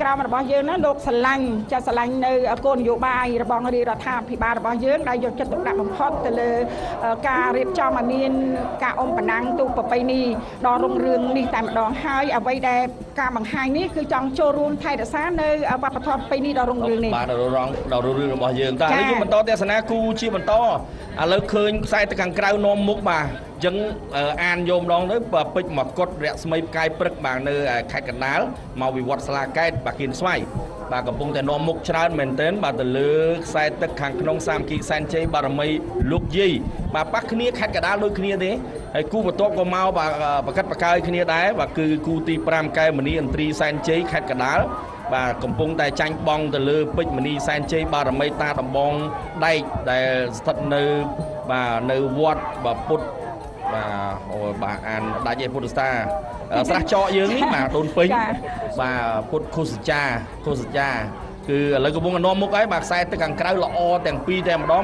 ក្រមរបស់យើងណាលោកស្រឡាញ់ចាស្រឡាញ់នៅគោលនយោបាយរបស់រាជរដ្ឋាភិបាលរបស់យើងដែលយកចិត្តទុកដាក់បំផុតទៅលើការរៀបចំឲ្យមានការអមបណ្ណាំងទូប្រពៃណីដ៏រុងរឿងនេះតែម្ដងហើយអ្វីដែលការបង្ហាញនេះគឺចង់ចូលរួមថែរក្សានៅវប្បធម៌ប្រពៃណីដ៏រុងរឿងនេះបាទដ៏រុងរឿងរបស់យើងតើឥឡូវយើងបន្តទស្សនាគូជាបន្តឥឡូវឃើញខ្សែទៅខាងក្រៅនាំមុខបាទអញ្ចឹងអានយកម្ដងទៅពេជ្រមកកត់រស្មីផ្កាយព្រឹកបាទនៅខេត្តកណ្ដាលមកវិវត្តសាលាកែតបាទគៀនស្វាយបាទកំពុងតែនាំមុខច្រើនមែនទែនបាទទៅលើខ្សែទឹកខាងក្នុងសាមគ្គីសែនជ័យបារមីលោកយាយបាទប៉ះគ្នាខេត្តកណ្ដាលដូចគ្នាទេហើយគូបន្ទាប់ក៏មកបាទប្រកាសប្រកើយគ្នាដែរបាទគឺគូទី5កែមនីឥន្ទ្រីសែនជ័យខេត្តកណ្ដាលបាទកំពុងតែចាញ់បង់ទៅលើពេជ្រមនីសែនជ័យបារមីតាដំបងដែកដែលស្ថិតនៅបាទនៅវត្តបាទពុទ្ធបាទអានដាច់ឯពុទ្ធស្តាស្រះចកយើងនេះបាទដូនពេញបាទពុទ្ធខុសចាគឺឥឡូវកំពុងនាំមុខហើយបាទខ្សែទឹកខាងក្រៅល្អទាំងពីរតែម្ដង